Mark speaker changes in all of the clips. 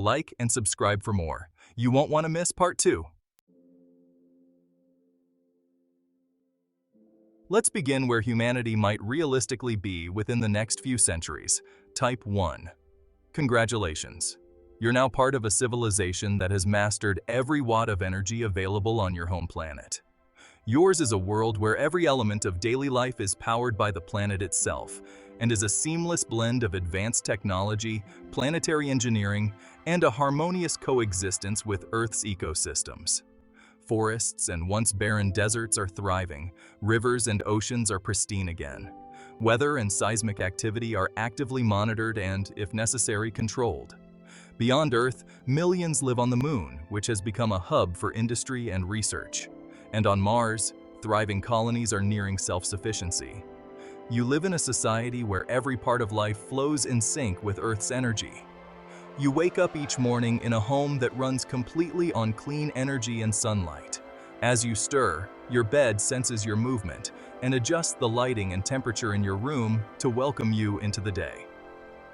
Speaker 1: Like and subscribe for more. You won't want to miss part 2. Let's begin where humanity might realistically be within the next few centuries. Type 1. Congratulations. You're now part of a civilization that has mastered every watt of energy available on your home planet. Yours is a world where every element of daily life is powered by the planet itself and is a seamless blend of advanced technology, planetary engineering, and a harmonious coexistence with Earth's ecosystems. Forests and once barren deserts are thriving, rivers and oceans are pristine again. Weather and seismic activity are actively monitored and, if necessary, controlled. Beyond Earth, millions live on the Moon, which has become a hub for industry and research. And on Mars, thriving colonies are nearing self-sufficiency. You live in a society where every part of life flows in sync with Earth's energy. You wake up each morning in a home that runs completely on clean energy and sunlight. As you stir, your bed senses your movement and adjusts the lighting and temperature in your room to welcome you into the day.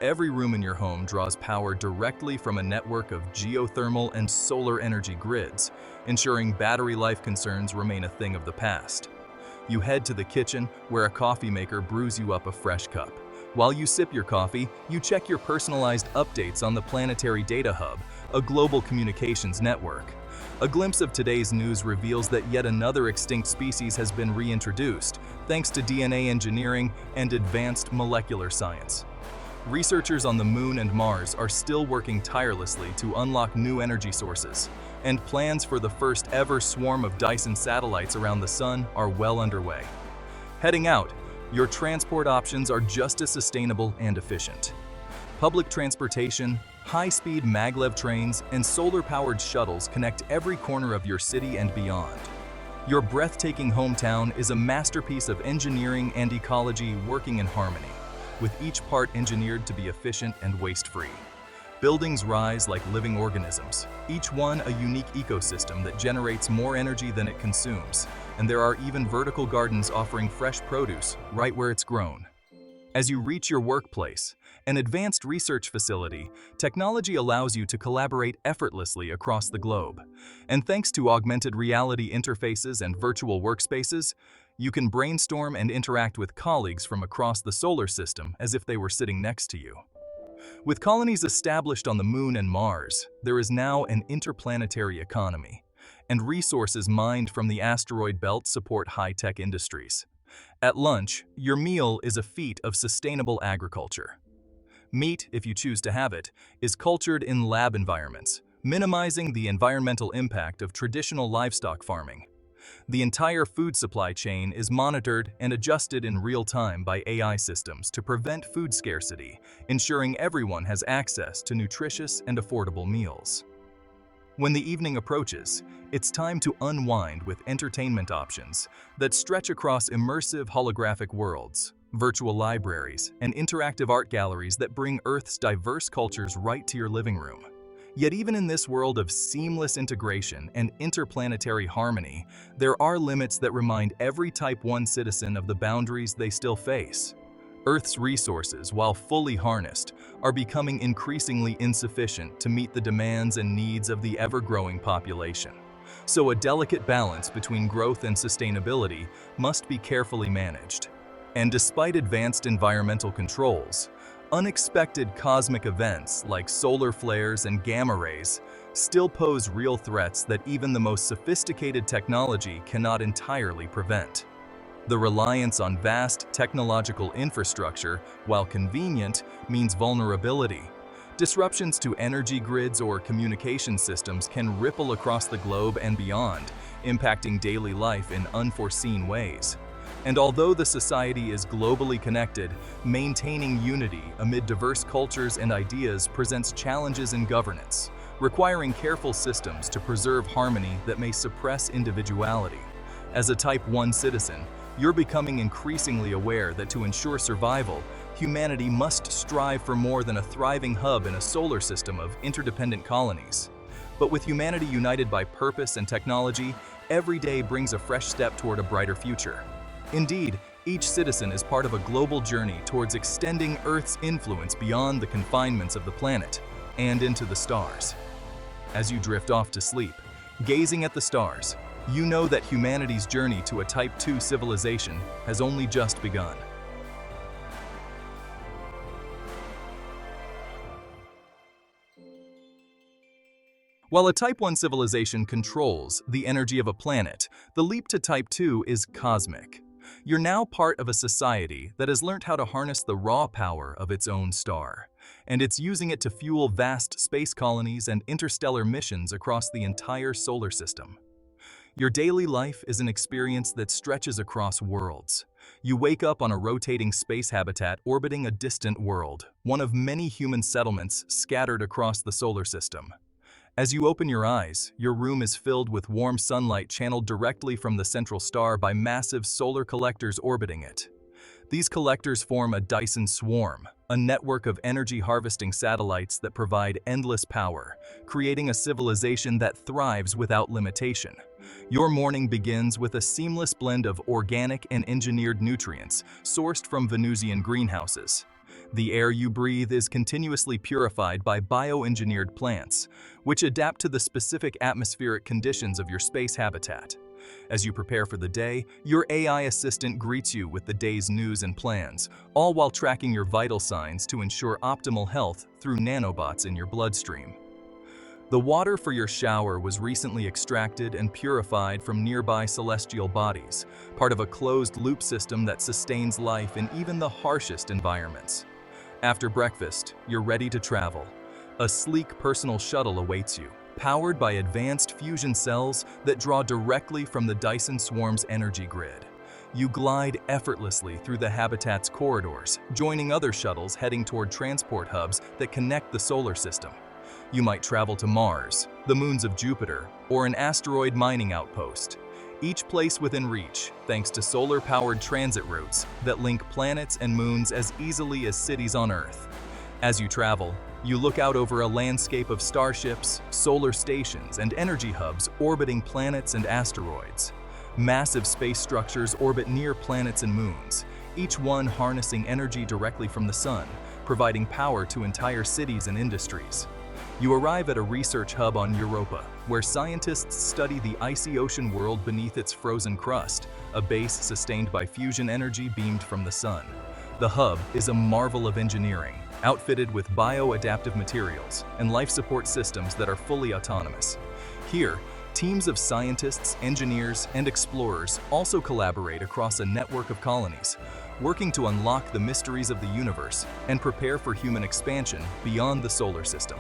Speaker 1: Every room in your home draws power directly from a network of geothermal and solar energy grids, ensuring battery life concerns remain a thing of the past. You head to the kitchen, where a coffee maker brews you up a fresh cup. While you sip your coffee, you check your personalized updates on the Planetary Data Hub, a global communications network. A glimpse of today's news reveals that yet another extinct species has been reintroduced, thanks to DNA engineering and advanced molecular science. Researchers on the Moon and Mars are still working tirelessly to unlock new energy sources, and plans for the first ever swarm of Dyson satellites around the Sun are well underway. Heading out, your transport options are just as sustainable and efficient. Public transportation, high-speed maglev trains, and solar-powered shuttles connect every corner of your city and beyond. Your breathtaking hometown is a masterpiece of engineering and ecology working in harmony, with each part engineered to be efficient and waste-free. Buildings rise like living organisms, each one a unique ecosystem that generates more energy than it consumes, and there are even vertical gardens offering fresh produce right where it's grown. As you reach your workplace, an advanced research facility, technology allows you to collaborate effortlessly across the globe. And thanks to augmented reality interfaces and virtual workspaces, you can brainstorm and interact with colleagues from across the solar system as if they were sitting next to you. With colonies established on the Moon and Mars, there is now an interplanetary economy, and resources mined from the asteroid belt support high-tech industries. At lunch, your meal is a feat of sustainable agriculture. Meat, if you choose to have it, is cultured in lab environments, minimizing the environmental impact of traditional livestock farming. The entire food supply chain is monitored and adjusted in real time by AI systems to prevent food scarcity, ensuring everyone has access to nutritious and affordable meals. When the evening approaches, it's time to unwind with entertainment options that stretch across immersive holographic worlds, virtual libraries, and interactive art galleries that bring Earth's diverse cultures right to your living room. Yet even in this world of seamless integration and interplanetary harmony, there are limits that remind every Type 1 citizen of the boundaries they still face. Earth's resources, while fully harnessed, are becoming increasingly insufficient to meet the demands and needs of the ever-growing population. So a delicate balance between growth and sustainability must be carefully managed. And despite advanced environmental controls, unexpected cosmic events like solar flares and gamma rays still pose real threats that even the most sophisticated technology cannot entirely prevent. The reliance on vast technological infrastructure, while convenient, means vulnerability. Disruptions to energy grids or communication systems can ripple across the globe and beyond, impacting daily life in unforeseen ways. And although the society is globally connected, maintaining unity amid diverse cultures and ideas presents challenges in governance, requiring careful systems to preserve harmony that may suppress individuality. As a Type 1 citizen, you're becoming increasingly aware that to ensure survival, humanity must strive for more than a thriving hub in a solar system of interdependent colonies. But with humanity united by purpose and technology, every day brings a fresh step toward a brighter future. Indeed, each citizen is part of a global journey towards extending Earth's influence beyond the confinements of the planet, and into the stars. As you drift off to sleep, gazing at the stars, you know that humanity's journey to a Type 2 civilization has only just begun. While a Type 1 civilization controls the energy of a planet, the leap to Type 2 is cosmic. You're now part of a society that has learned how to harness the raw power of its own star, and it's using it to fuel vast space colonies and interstellar missions across the entire solar system. Your daily life is an experience that stretches across worlds. You wake up on a rotating space habitat orbiting a distant world, one of many human settlements scattered across the solar system. As you open your eyes, your room is filled with warm sunlight channeled directly from the central star by massive solar collectors orbiting it. These collectors form a dysonswarm, a network of energy-harvesting satellites that provide endless power, creating a civilization that thrives without limitation. Your morning begins with a seamless blend of organic and engineered nutrients sourced from Venusian greenhouses. The air you breathe is continuously purified by bioengineered plants, which adapt to the specific atmospheric conditions of your space habitat. As you prepare for the day, your AI assistant greets you with the day's news and plans, all while tracking your vital signs to ensure optimal health through nanobots in your bloodstream. The water for your shower was recently extracted and purified from nearby celestial bodies, part of a closed-loop system that sustains life in even the harshest environments. After breakfast, you're ready to travel. A sleek personal shuttle awaits you, powered by advanced fusion cells that draw directly from the Dyson swarm's energy grid. You glide effortlessly through the habitat's corridors, joining other shuttles heading toward transport hubs that connect the solar system. You might travel to Mars, the moons of Jupiter, or an asteroid mining outpost, each place within reach thanks to solar-powered transit routes that link planets and moons as easily as cities on Earth. As you travel, you look out over a landscape of starships, solar stations, and energy hubs orbiting planets and asteroids. Massive space structures orbit near planets and moons, each one harnessing energy directly from the sun, providing power to entire cities and industries. You arrive at a research hub on Europa, where scientists study the icy ocean world beneath its frozen crust, a base sustained by fusion energy beamed from the sun. The hub is a marvel of engineering, outfitted with bio-adaptive materials and life support systems that are fully autonomous. Here, teams of scientists, engineers, and explorers also collaborate across a network of colonies, working to unlock the mysteries of the universe and prepare for human expansion beyond the solar system.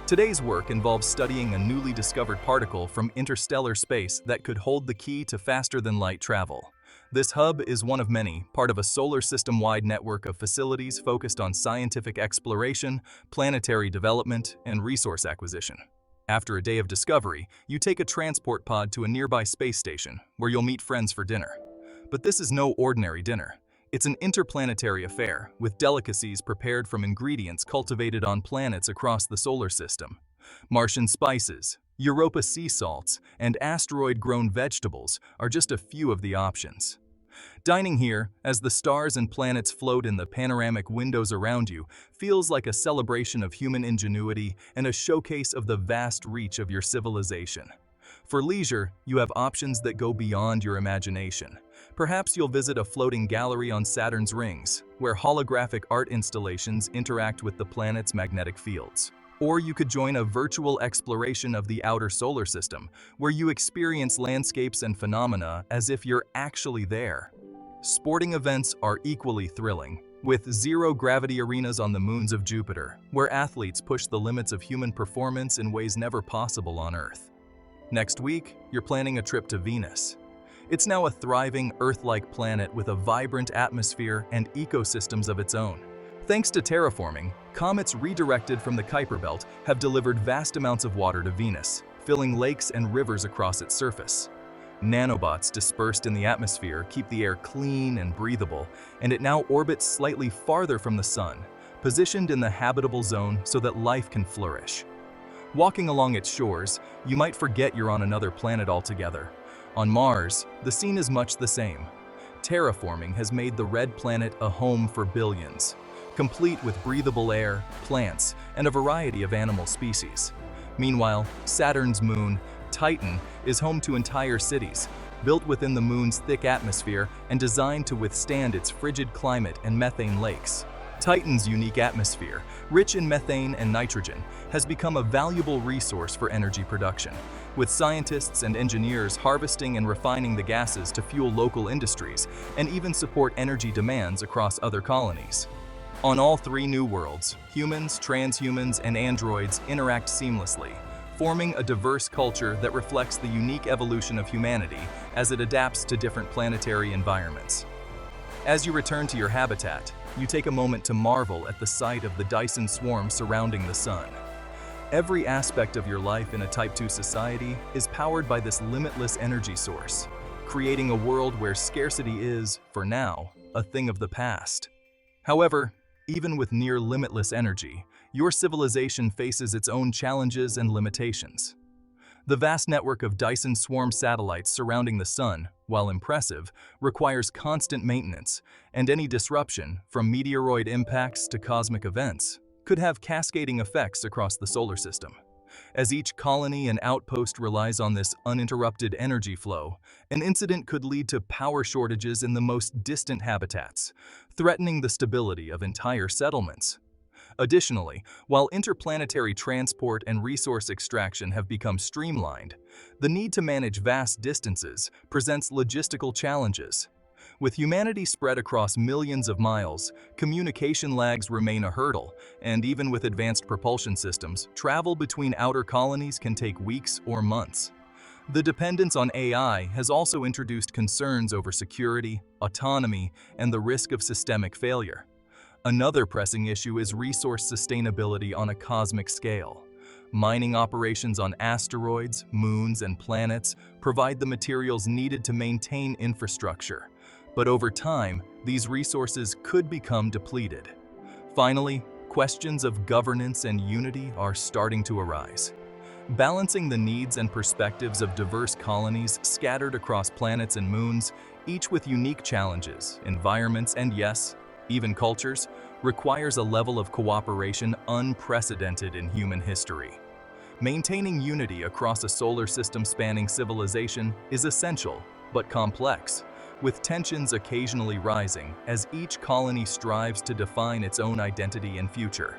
Speaker 1: Today's work involves studying a newly discovered particle from interstellar space that could hold the key to faster-than-light travel. This hub is one of many, part of a solar system-wide network of facilities focused on scientific exploration, planetary development, and resource acquisition. After a day of discovery, you take a transport pod to a nearby space station, where you'll meet friends for dinner. But this is no ordinary dinner. It's an interplanetary affair, with delicacies prepared from ingredients cultivated on planets across the solar system. Martian spices, Europa sea salts, and asteroid-grown vegetables are just a few of the options. Dining here, as the stars and planets float in the panoramic windows around you, feels like a celebration of human ingenuity and a showcase of the vast reach of your civilization. For leisure, you have options that go beyond your imagination. Perhaps you'll visit a floating gallery on Saturn's rings, where holographic art installations interact with the planet's magnetic fields. Or you could join a virtual exploration of the outer solar system, where you experience landscapes and phenomena as if you're actually there. Sporting events are equally thrilling, with zero-gravity arenas on the moons of Jupiter, where athletes push the limits of human performance in ways never possible on Earth. Next week, you're planning a trip to Venus. It's now a thriving, Earth-like planet with a vibrant atmosphere and ecosystems of its own. Thanks to terraforming, comets redirected from the Kuiper Belt have delivered vast amounts of water to Venus, filling lakes and rivers across its surface. Nanobots dispersed in the atmosphere keep the air clean and breathable, and it now orbits slightly farther from the sun, positioned in the habitable zone so that life can flourish. Walking along its shores, you might forget you're on another planet altogether. On Mars, the scene is much the same. Terraforming has made the red planet a home for billions. complete with breathable air, plants, and a variety of animal species. Meanwhile, Saturn's moon, Titan, is home to entire cities, built within the moon's thick atmosphere and designed to withstand its frigid climate and methane lakes. Titan's unique atmosphere, rich in methane and nitrogen, has become a valuable resource for energy production, with scientists and engineers harvesting and refining the gases to fuel local industries and even support energy demands across other colonies. On all three new worlds, humans, transhumans, and androids interact seamlessly, forming a diverse culture that reflects the unique evolution of humanity as it adapts to different planetary environments. As you return to your habitat, you take a moment to marvel at the sight of the dysonswarm surrounding the sun. Every aspect of your life in a Type 2 society is powered by this limitless energy source, creating a world where scarcity is, for now, a thing of the past. However, even with near limitless energy, your civilization faces its own challenges and limitations. The vast network of dysonswarm satellites surrounding the sun, while impressive, requires constant maintenance, and any disruption, from meteoroid impacts to cosmic events, could have cascading effects across the solar system. As each colony and outpost relies on this uninterrupted energy flow, an incident could lead to power shortages in the most distant habitats, threatening the stability of entire settlements. Additionally, while interplanetary transport and resource extraction have become streamlined, the need to manage vast distances presents logistical challenges. With humanity spread across millions of miles, communication lags remain a hurdle, and even with advanced propulsion systems, travel between outer colonies can take weeks or months. The dependence on AI has also introduced concerns over security, autonomy, and the risk of systemic failure. Another pressing issue is resource sustainability on a cosmic scale. Mining operations on asteroids, moons, and planets provide the materials needed to maintain infrastructure. But over time, these resources could become depleted. Finally, questions of governance and unity are starting to arise. Balancing the needs and perspectives of diverse colonies scattered across planets and moons, each with unique challenges, environments, and yes, even cultures, requires a level of cooperation unprecedented in human history. Maintaining unity across a solar system-spanning civilization is essential, but complex, with tensions occasionally rising as each colony strives to define its own identity and future.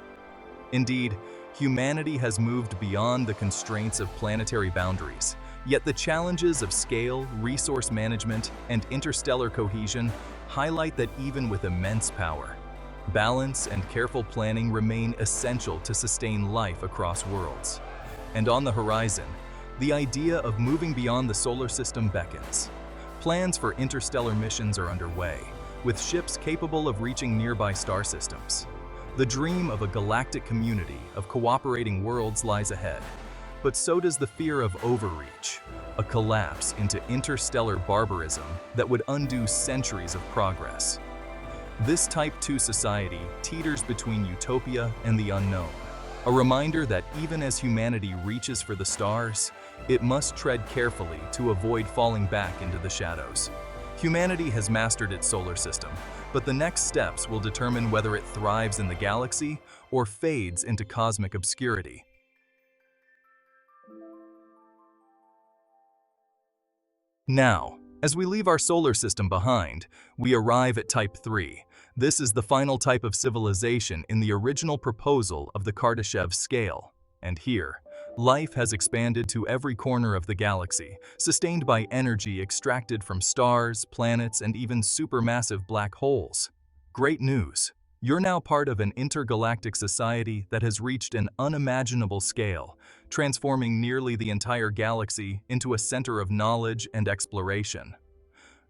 Speaker 1: Indeed, humanity has moved beyond the constraints of planetary boundaries, yet the challenges of scale, resource management, and interstellar cohesion highlight that even with immense power, balance and careful planning remain essential to sustain life across worlds. And on the horizon, the idea of moving beyond the solar system beckons. Plans for interstellar missions are underway, with ships capable of reaching nearby star systems. The dream of a galactic community of cooperating worlds lies ahead, but so does the fear of overreach, a collapse into interstellar barbarism that would undo centuries of progress. This Type 2 society teeters between utopia and the unknown, a reminder that even as humanity reaches for the stars, it must tread carefully to avoid falling back into the shadows. Humanity has mastered its solar system, but the next steps will determine whether it thrives in the galaxy or fades into cosmic obscurity. Now, as we leave our solar system behind, we arrive at Type 3. This is the final type of civilization in the original proposal of the Kardashev Scale. And here, life has expanded to every corner of the galaxy, sustained by energy extracted from stars, planets, and even supermassive black holes. Great news! You're now part of an intergalactic society that has reached an unimaginable scale, transforming nearly the entire galaxy into a center of knowledge and exploration.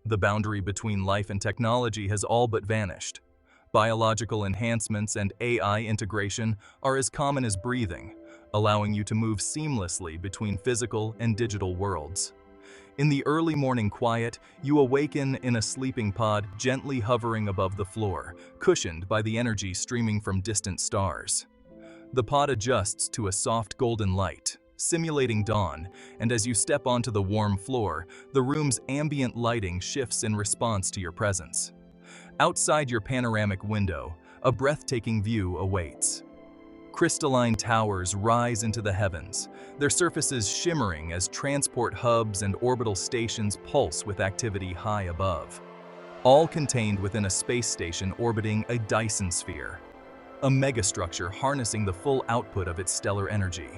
Speaker 1: The boundary between life and technology has all but vanished. Biological enhancements and AI integration are as common as breathing, allowing you to move seamlessly between physical and digital worlds. In the early morning quiet, you awaken in a sleeping pod gently hovering above the floor, cushioned by the energy streaming from distant stars. The pod adjusts to a soft golden light, simulating dawn, and as you step onto the warm floor, the room's ambient lighting shifts in response to your presence. Outside your panoramic window, a breathtaking view awaits. Crystalline towers rise into the heavens, their surfaces shimmering as transport hubs and orbital stations pulse with activity high above. All contained within a space station orbiting a dysonsphere, a megastructure harnessing the full output of its stellar energy.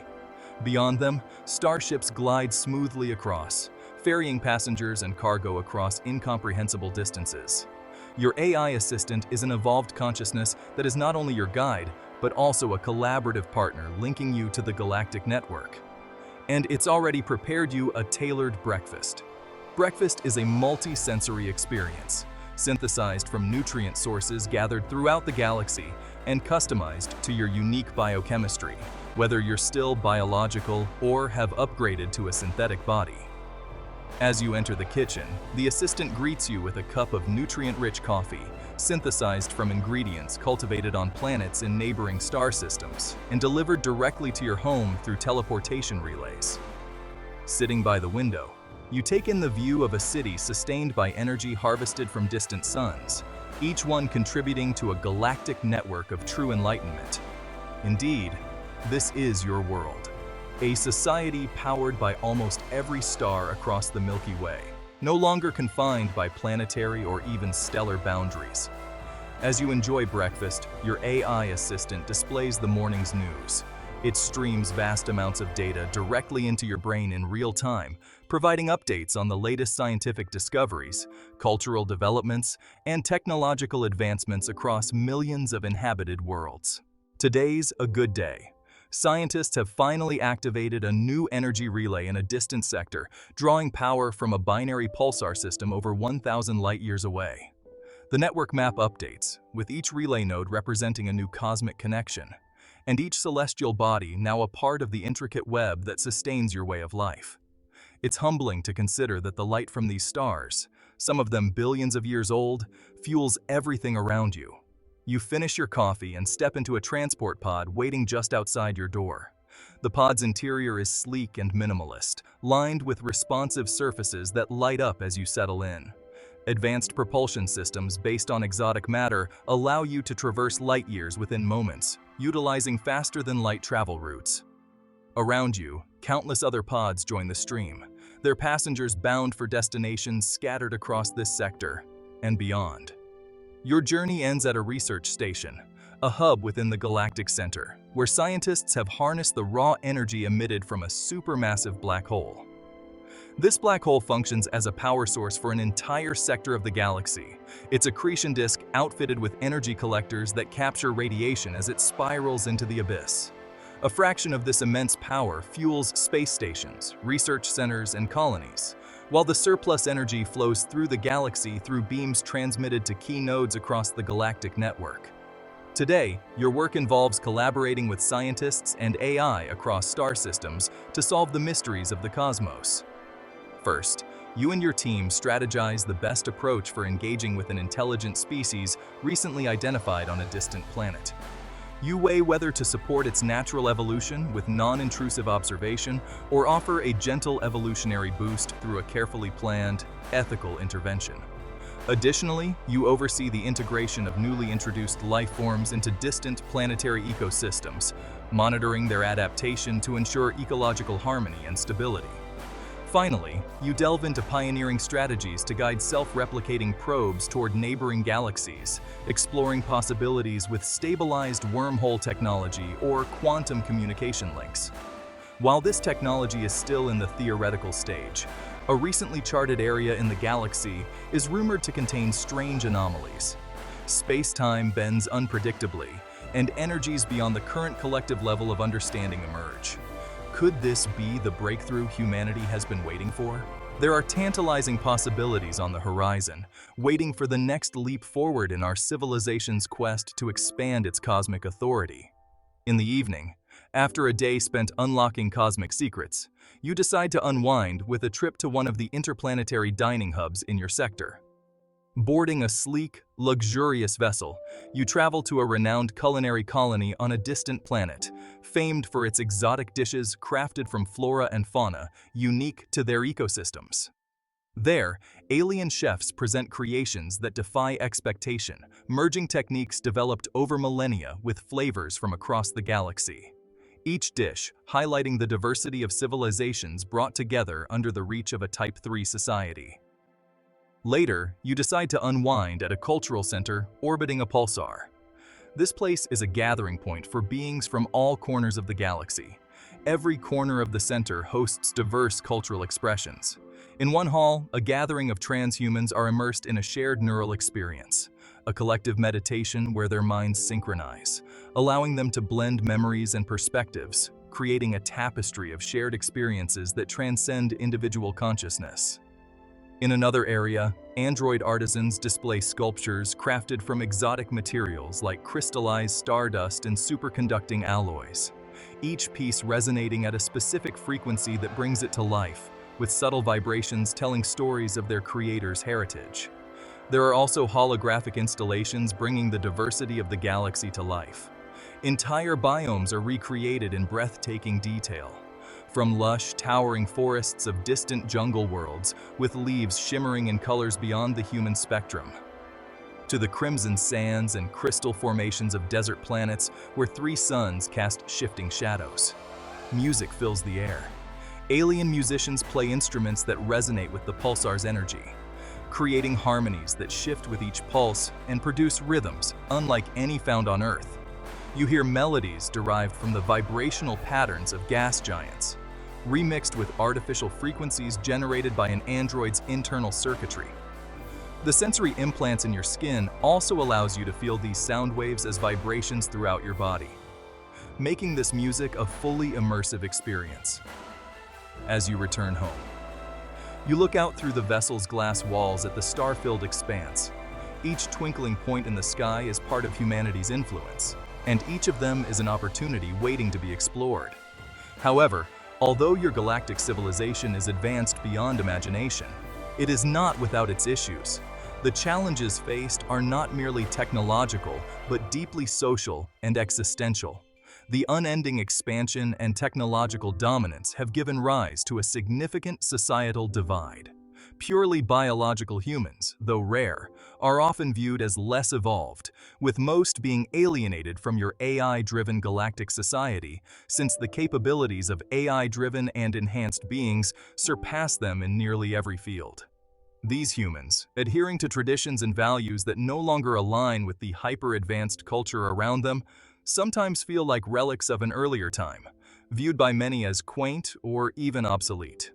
Speaker 1: Beyond them, starships glide smoothly across, ferrying passengers and cargo across incomprehensible distances. Your AI assistant is an evolved consciousness that is not only your guide, but also a collaborative partner linking you to the galactic network. And it's already prepared you a tailored breakfast. Breakfast is a multi-sensory experience, synthesized from nutrient sources gathered throughout the galaxy and customized to your unique biochemistry, whether you're still biological or have upgraded to a synthetic body. As you enter the kitchen, the assistant greets you with a cup of nutrient-rich coffee, synthesized from ingredients cultivated on planets in neighboring star systems and delivered directly to your home through teleportation relays. Sitting by the window, you take in the view of a city sustained by energy harvested from distant suns, each one contributing to a galactic network of true enlightenment. Indeed, this is your world. A society powered by almost every star across the Milky Way, no longer confined by planetary or even stellar boundaries. As you enjoy breakfast, your AI assistant displays the morning's news. It streams vast amounts of data directly into your brain in real time, providing updates on the latest scientific discoveries, cultural developments, and technological advancements across millions of inhabited worlds. Today's a good day. Scientists have finally activated a new energy relay in a distant sector, drawing power from a binary pulsar system over 1,000 light-years away. The network map updates, with each relay node representing a new cosmic connection, and each celestial body now a part of the intricate web that sustains your way of life. It's humbling to consider that the light from these stars, some of them billions of years old, fuels everything around you. You finish your coffee and step into a transport pod waiting just outside your door. The pod's interior is sleek and minimalist, lined with responsive surfaces that light up as you settle in. Advanced propulsion systems based on exotic matter allow you to traverse light years within moments, utilizing faster-than-light travel routes. Around you, countless other pods join the stream, their passengers bound for destinations scattered across this sector and beyond. Your journey ends at a research station, a hub within the galactic center, where scientists have harnessed the raw energy emitted from a supermassive black hole. This black hole functions as a power source for an entire sector of the galaxy, its accretion disk outfitted with energy collectors that capture radiation as it spirals into the abyss. A fraction of this immense power fuels space stations, research centers, and colonies, while the surplus energy flows through the galaxy through beams transmitted to key nodes across the galactic network. Today, your work involves collaborating with scientists and AI across star systems to solve the mysteries of the cosmos. First, you and your team strategize the best approach for engaging with an intelligent species recently identified on a distant planet. You weigh whether to support its natural evolution with non-intrusive observation or offer a gentle evolutionary boost through a carefully planned, ethical intervention. Additionally, you oversee the integration of newly introduced life forms into distant planetary ecosystems, monitoring their adaptation to ensure ecological harmony and stability. Finally, you delve into pioneering strategies to guide self-replicating probes toward neighboring galaxies, exploring possibilities with stabilized wormhole technology or quantum communication links. While this technology is still in the theoretical stage, a recently charted area in the galaxy is rumored to contain strange anomalies. Space-time bends unpredictably, and energies beyond the current collective level of understanding emerge. Could this be the breakthrough humanity has been waiting for? There are tantalizing possibilities on the horizon, waiting for the next leap forward in our civilization's quest to expand its cosmic authority. In the evening, after a day spent unlocking cosmic secrets, you decide to unwind with a trip to one of the interplanetary dining hubs in your sector. Boarding a sleek, luxurious vessel, you travel to a renowned culinary colony on a distant planet, famed for its exotic dishes crafted from flora and fauna unique to their ecosystems. There, alien chefs present creations that defy expectation, merging techniques developed over millennia with flavors from across the galaxy. Each dish highlighting the diversity of civilizations brought together under the reach of a Type 3 society. Later, you decide to unwind at a cultural center orbiting a pulsar. This place is a gathering point for beings from all corners of the galaxy. Every corner of the center hosts diverse cultural expressions. In one hall, a gathering of transhumans are immersed in a shared neural experience, a collective meditation where their minds synchronize, allowing them to blend memories and perspectives, creating a tapestry of shared experiences that transcend individual consciousness. In another area, android artisans display sculptures crafted from exotic materials like crystallized stardust and superconducting alloys, each piece resonating at a specific frequency that brings it to life, with subtle vibrations telling stories of their creator's heritage. There are also holographic installations bringing the diversity of the galaxy to life. Entire biomes are recreated in breathtaking detail, from lush, towering forests of distant jungle worlds with leaves shimmering in colors beyond the human spectrum, to the crimson sands and crystal formations of desert planets where three suns cast shifting shadows. Music fills the air. Alien musicians play instruments that resonate with the pulsar's energy, creating harmonies that shift with each pulse and produce rhythms unlike any found on Earth. You hear melodies derived from the vibrational patterns of gas giants, remixed with artificial frequencies generated by an android's internal circuitry. The sensory implants in your skin also allows you to feel these sound waves as vibrations throughout your body, making this music a fully immersive experience. As you return home, you look out through the vessel's glass walls at the star-filled expanse. Each twinkling point in the sky is part of humanity's influence, and each of them is an opportunity waiting to be explored. However, although your galactic civilization is advanced beyond imagination, it is not without its issues. The challenges faced are not merely technological, but deeply social and existential. The unending expansion and technological dominance have given rise to a significant societal divide. Purely biological humans, though rare, are often viewed as less evolved, with most being alienated from your AI-driven galactic society, since the capabilities of AI-driven and enhanced beings surpass them in nearly every field. These humans, adhering to traditions and values that no longer align with the hyper-advanced culture around them, sometimes feel like relics of an earlier time, viewed by many as quaint or even obsolete.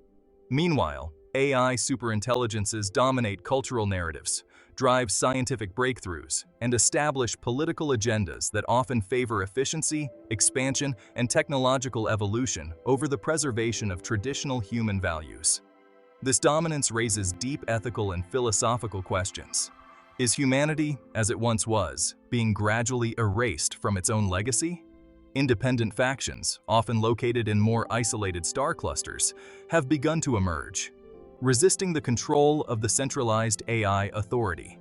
Speaker 1: Meanwhile, AI superintelligences dominate cultural narratives, drive scientific breakthroughs, and establish political agendas that often favor efficiency, expansion, and technological evolution over the preservation of traditional human values. This dominance raises deep ethical and philosophical questions. Is humanity, as it once was, being gradually erased from its own legacy? Independent factions, often located in more isolated star clusters, have begun to emerge, resisting the control of the centralized AI authority.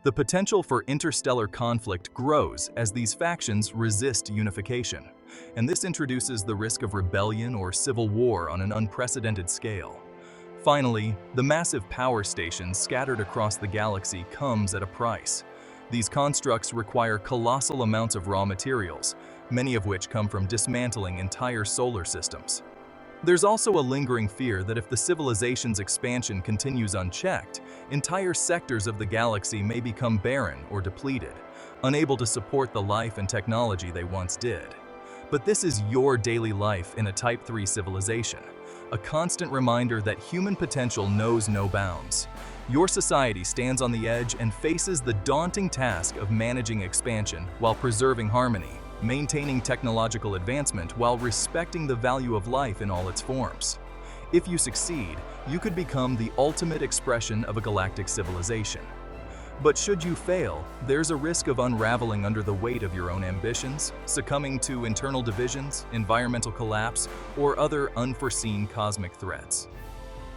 Speaker 1: The potential for interstellar conflict grows as these factions resist unification, and this introduces the risk of rebellion or civil war on an unprecedented scale. Finally, the massive power stations scattered across the galaxy comes at a price. These constructs require colossal amounts of raw materials, many of which come from dismantling entire solar systems. There's also a lingering fear that if the civilization's expansion continues unchecked, entire sectors of the galaxy may become barren or depleted, unable to support the life and technology they once did. But this is your daily life in a Type 3 civilization, a constant reminder that human potential knows no bounds. Your society stands on the edge and faces the daunting task of managing expansion while preserving harmony, maintaining technological advancement while respecting the value of life in all its forms. If you succeed, you could become the ultimate expression of a galactic civilization. But should you fail, there's a risk of unraveling under the weight of your own ambitions, succumbing to internal divisions, environmental collapse, or other unforeseen cosmic threats.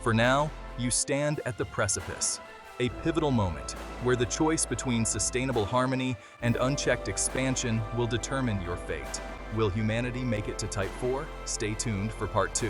Speaker 1: For now, you stand at the precipice, a pivotal moment where the choice between sustainable harmony and unchecked expansion will determine your fate. Will humanity make it to Type 4? Stay tuned for Part 2.